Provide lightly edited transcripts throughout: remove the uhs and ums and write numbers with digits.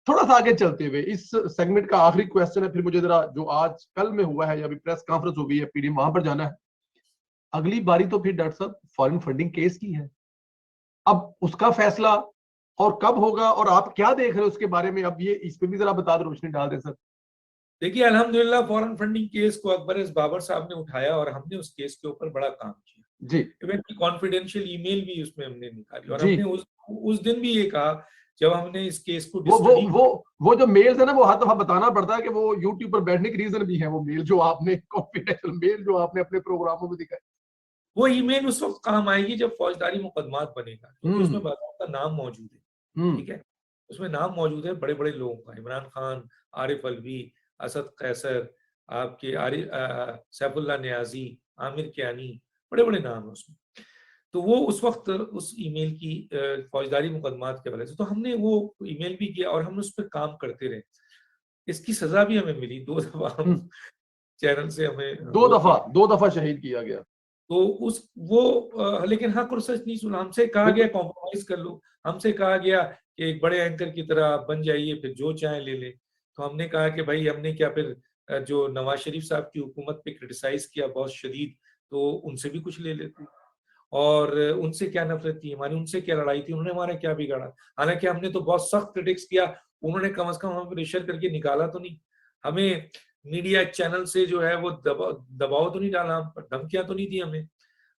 थोड़ा सा आगे चलते हुए इस सेगमेंट का आखिरी क्वेश्चन है, फिर मुझे जरा जो आज कल में हुआ है या अभी प्रेस कॉन्फ्रेंस हुई है पीडीएम, वहां पर जाना है। अगली बारी तो फिर डॉक्टर साहब फॉरेन फंडिंग केस की है, अब उसका फैसला और कब होगा, और आप क्या देख रहे हो उसके बारे में, अब ये इस पे भी जरा बता दो, रोशनी डाल दे सर। देखिए अल्हम्दुलिल्लाह फॉरेन फंडिंग केस को अकबर एस बाबर साहब ने उठाया और हमने उस केस के ऊपर बड़ा काम किया। जी इवन की कॉन्फिडेंशियल ईमेल भी उसमें हमने निकाली और जी। हमने उस दिन भी ये कहा जब हमने इस केस को वो वो स्टडी। वो वो जो मेल्स है ना, वो हर दफा बताना पड़ता है कि वो यूट्यूब पर बैठने की रीजन भी है, वो मेल जो आपने कॉन्फिडेंशियल मेल जो आपने अपने प्रोग्रामों में दिखाई। वो ईमेल उस वक्त काम आएगी जब फौजदारी मुकदमात बनेगा, क्योंकि उसमें हम्म बाकायदा नाम मौजूद है। हम्म ठीक है, उसमें नाम मौजूद है बड़े बड़े लोगों का, इमरान खान, आरिफ अलवी, असद कैसर, आपके सैफुल्लाह नियाजी, आमिर कियानी, बड़े बड़े नाम है उसमें। तो वो उस वक्त उस ईमेल की फौजदारी मुकदमात के वजह से तो हमने वो ईमेल भी किया और हम उस पर काम करते रहे। इसकी सजा भी हमें मिली 2 दफा, हम हम्म। चैनल से हमें दो वो दफा किया। दो दफा शहीद किया गया। तो उस वो लेकिन हक और सच नहीं सुना, हमसे कहा गया बिल्कुल। कॉम्प्रोमाइज कर लो, हमसे कहा गया कि एक बड़े एंकर की तरह आप बन जाइए फिर जो चाहे ले ले। तो हमने कहा कि भाई हमने क्या फिर जो नवाज शरीफ साहब की हुकूमत पे क्रिटिसाइज किया बहुत शदीद, तो उनसे भी कुछ ले लेते। और उनसे क्या नफरत थी हमारी, उनसे क्या लड़ाई थी, उन्होंने हमारा क्या बिगाड़ा। हालांकि हमने तो बहुत सख्त क्रिटिक्स किया, उन्होंने कम से कम हमें प्रेशर करके निकाला तो नहीं, हमें मीडिया चैनल से जो है वो दबाव तो नहीं डाला, हम पर धमकियां तो नहीं दी हमें,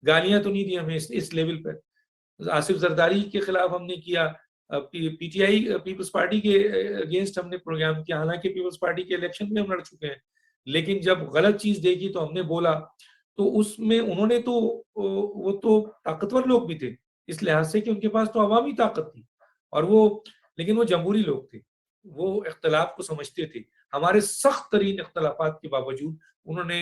गालियां तो नहीं दी हमें इस लेवल पर। आसिफ जरदारी के खिलाफ हमने किया, पीटीआई पीपल्स पार्टी के अगेंस्ट हमने प्रोग्राम किया, हालांकि पीपल्स पार्टी के इलेक्शन में हम लड़ चुके हैं, लेकिन जब गलत चीज देखी तो हमने बोला। तो उसमें उन्होंने तो वो तो ताकतवर लोग भी थे इस लिहाज से कि उनके पास तो अवामी ताकत थी, और वो, लेकिन वो जमहूरी लोग थे, वो इख्तलाफ को समझते थे। हमारे सख्त तरीन इख्तलाफात के बावजूद उन्होंने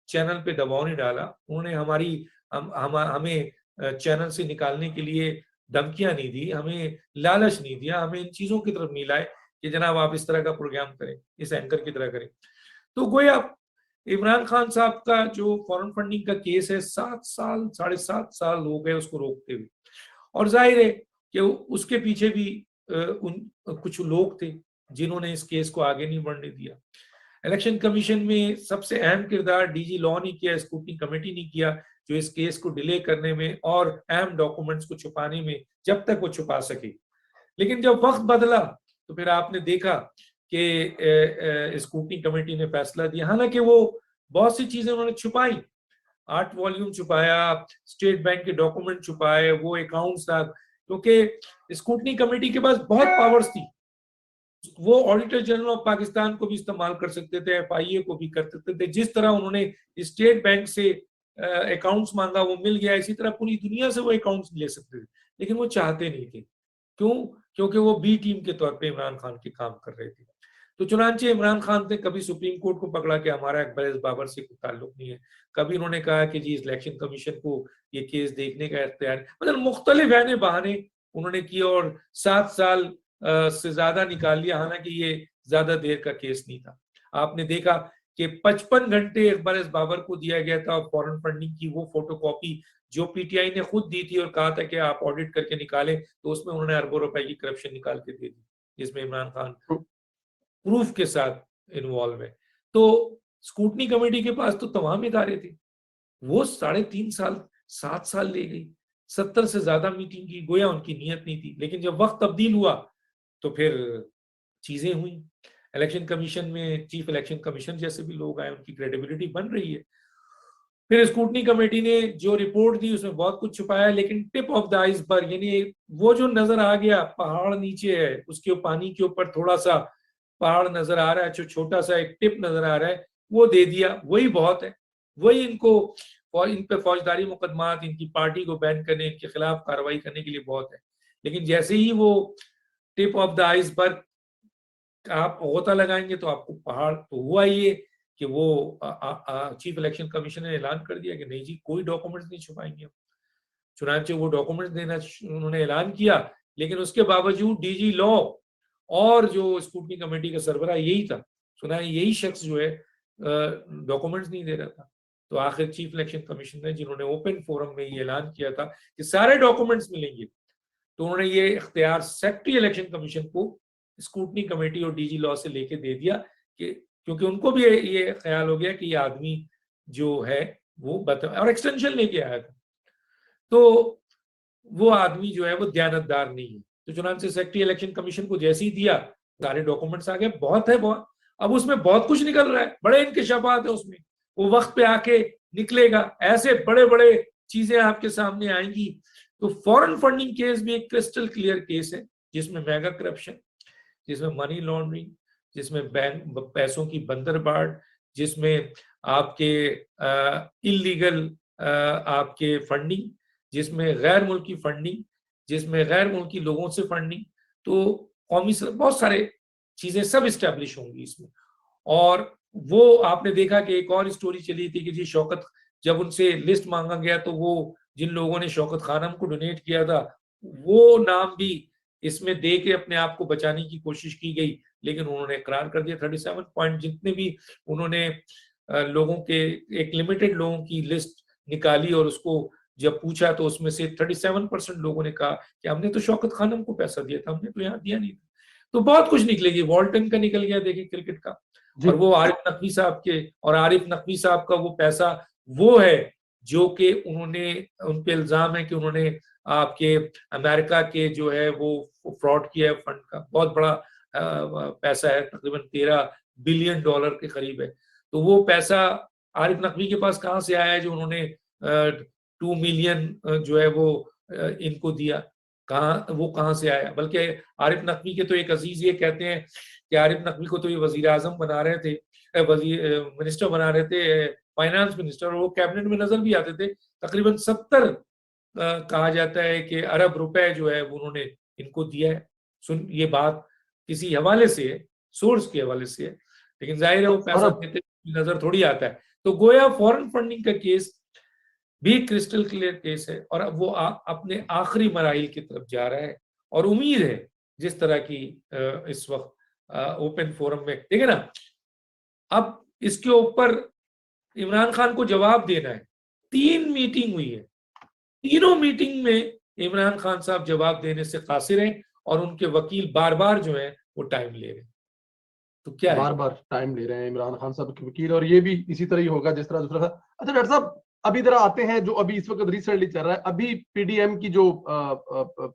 चैनल पे दबाव नहीं डाला, उन्होंने हमें चैनल से निकालने के लिए धमकियां नहीं दी, हमें लालच नहीं दिया, हमें इन चीजों की तरफ नहीं लाए कि जनाब आप इस तरह का प्रोग्राम करें, इस एंकर की तरह करें। तो गोया इमरान खान साहब का जो फॉरेन फंडिंग का केस है, 7 साल 7.5 साल हो गए उसको रोकते हुए, और जाहिर है कि उसके पीछे भी उन कुछ लोग थे जिन्होंने इस केस को आगे नहीं बढ़ने दिया। इलेक्शन कमीशन में सबसे अहम किरदार डीजी लॉ ने किया, स्क्रूटनी कमेटी ने किया, जो इस केस को डिले करने में और अहम डॉक्यूमेंट्स को छुपाने में, जब तक वो छुपा सके। लेकिन जब वक्त बदला तो फिर आपने देखा कि स्क्रूटनी कमेटी ने फैसला दिया, हालांकि वो बहुत सी चीजें उन्होंने छुपाई, 8 वॉल्यूम छुपाया, स्टेट बैंक के डॉक्यूमेंट छुपाए, वो अकाउंट्स था, क्योंकि स्क्रूटनी कमेटी के पास बहुत पावर्स थी, वो ऑडिटर जनरल ऑफ पाकिस्तान को भी इस्तेमाल कर सकते थे, एफआईए को भी कर सकते थे। जिस तरह उन्होंने स्टेट बैंक से अकाउंट्स मांगा वो मिल गया, इसी तरह पूरी दुनिया से वो अकाउंट्स ले सकते थे, लेकिन वो चाहते नहीं थे। क्यों? क्योंकि वो बी टीम के तौर पे इमरान खान के काम कर रहे थे। तो चुनांचे इमरान खान ने कभी सुप्रीम कोर्ट को पकड़ा कि हमारा अकबर एस बाबर से कोई ताल्लुक नहीं है, कभी उन्होंने कहा कि जी इलेक्शन कमीशन को ये केस देखने का इख्तियार, मतलब मुख्तलिफ बहाने बहाने उन्होंने किए और 7 साल से ज्यादा निकाल लिया, हालांकि ये ज्यादा देर का केस नहीं था। आपने देखा कि 55 घंटे अकबर एस बाबर को दिया गया था फॉरेन फंडिंग की वो फोटोकॉपी जो पीटीआई ने खुद दी थी और कहा था कि आप ऑडिट करके निकालें, तो उसमें उन्होंने अरबों रुपए की करप्शन निकाल के दे दी, जिसमें इमरान खान प्रूफ के साथ इन्वॉल्व है। तो स्कूटनी कमेटी के पास तो तमाम इदारे थे, वो 3.5 साल 7 साल ले गई, 70 से ज्यादा मीटिंग की, गोया उनकी नीयत नहीं थी। लेकिन जब वक्त तब्दील हुआ तो फिर चीजें हुई। इलेक्शन कमीशन में चीफ इलेक्शन कमीशन जैसे भी लोग आए, उनकी क्रेडिबिलिटी बन रही है। फिर स्कूटनी कमेटी ने जो रिपोर्ट दी उसमें बहुत कुछ छुपाया, लेकिन टिप ऑफ द आइसबर्ग, यानी वो जो नजर आ गया, पहाड़ नीचे है, उसके पानी के ऊपर थोड़ा सा पहाड़ नजर आ रहा है, जो छोटा सा एक टिप नजर आ रहा है, वो दे दिया, वही बहुत है। वही इनको, और इन पे फौजदारी मुकदमात, इनकी पार्टी को बैन करने, इनके खिलाफ कार्रवाई करने के लिए बहुत है। लेकिन जैसे ही वो टिप ऑफ द आइसबर्ग आप गोता लगाएंगे तो आपको पहाड़, तो हुआ ये कि वो चीफ इलेक्शन कमीशन ने ऐलान कर दिया कि नहीं जी कोई डॉक्यूमेंट्स नहीं छुपाएंगे हम। चुनांचे वो डॉक्यूमेंट्स देना उन्होंने ऐलान किया, लेकिन उसके बावजूद डीजी लॉ और जो स्क्रूटनी कमेटी का सरबराह यही था, सुना है यही शख्स जो है डॉक्यूमेंट्स नहीं दे रहा था। तो आखिर चीफ इलेक्शन कमीशन ने, जिन्होंने ओपन फोरम में ये ऐलान किया था कि सारे डॉक्यूमेंट्स मिलेंगे, तो उन्होंने ये इख्तियार सेक्रेटरी इलेक्शन कमीशन को स्क्रूटनी कमेटी और डीजी लॉ से लेके दे दिया कि क्योंकि उनको भी ये ख्याल हो गया कि ये आदमी जो है वो और एक्सटेंशन लेके आया था, तो वो आदमी जो है वो दयानतदार नहीं है। तो चुनांचे सेक्रेटरी इलेक्शन कमीशन को जैसे ही दिया, सारे डॉक्यूमेंट्स आ गए, बहुत है बहुत, अब उसमें बहुत कुछ निकल रहा है, बड़े इंकशाफात है उसमें, वो वक्त पे आके निकलेगा, ऐसे बड़े बड़े चीजें आपके सामने आएंगी। तो फॉरेन फंडिंग केस भी एक क्रिस्टल क्लियर केस है, जिसमें मेगा करप्शन, जिसमें मनी लॉन्ड्रिंग, जिसमें बैंक पैसों की बंदरबाड़, जिसमें आपके इलीगल आपके फंडिंग, जिसमें गैर मुल्की फंडिंग, जिसमें गैर मुल्की लोगों से फंडिंग, तो कौमी बहुत सारे चीजें सब स्टैब्लिश होंगी इसमें। और वो आपने देखा कि एक और स्टोरी चली थी कि जी शौकत, जब उनसे लिस्ट मांगा गया तो वो जिन लोगों ने शौकत खानम को डोनेट किया था वो नाम भी इसमें दे के अपने आप को बचाने की कोशिश की गई, लेकिन उन्होंने इकरार कर दिया। 37 पॉइंट जितने भी उन्होंने लोगों के, एक लिमिटेड लोगों की लिस्ट निकाली और उसको जब पूछा तो उसमें से 37% लोगों ने कहा कि हमने तो शौकत खानम को पैसा दिया था, हमने तो यहाँ दिया नहीं था। तो बहुत कुछ निकलेगी, वॉल्टन का निकल गया देखिए क्रिकेट का, और वो आरिफ नकवी साहब के, और आरिफ नकवी साहब का वो पैसा वो है जो कि उन्होंने, उन पे इल्जाम है कि उन्होंने आपके अमेरिका के जो है वो फ्रॉड किया है, फंड का बहुत बड़ा पैसा है, तकरीबन 13 बिलियन डॉलर के करीब है। तो वो पैसा आरिफ नकवी के पास कहाँ से आया है जो उन्होंने 2 मिलियन जो है वो इनको दिया, वो कहाँ से आया? बल्कि आरिफ नकवी के तो एक अजीज ये कहते हैं कि आरिफ नकवी को तो ये वजीर आजम बना रहे थे, मिनिस्टर बना रहे थे, फाइनेंस मिनिस्टर, और वो कैबिनेट में नजर भी आते थे। तकरीबन 70 कहा जाता है कि अरब रुपए जो है वो उन्होंने इनको दिया है। सुन, ये बात किसी हवाले से है, सोर्स के हवाले से है, लेकिन जाहिर है वो पैसा देते नजर थोड़ी आता है। तो गोया फॉरेन फंडिंग का केस भी क्रिस्टल क्लियर केस है, और अब वो अपने आखिरी मराइल की तरफ जा रहा है। और उम्मीद है जिस तरह की इस वक्त ओपन फोरम में देखिए ना, अब इसके ऊपर इमरान खान को जवाब देना है। 3 मीटिंग हुई है, तीनों मीटिंग में इमरान खान साहब जवाब देने से कासिर हैं, और उनके वकील बार बार जो है वो टाइम ले रहे हैं। तो क्या है, बार बार टाइम ले रहे हैं इमरान खान साहब के वकील, और ये भी इसी तरह ही होगा जिस तरह दूसरा था। अच्छा डॉक्टर साहब, अभी इधर आते हैं जो अभी इस वक्त रिसेंटली चल रहा है, अभी पीडीएम की जो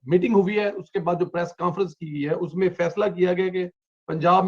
मीटिंग हुई है उसके बाद जो प्रेस कॉन्फ्रेंस की गई है उसमें फैसला किया गया कि पंजाब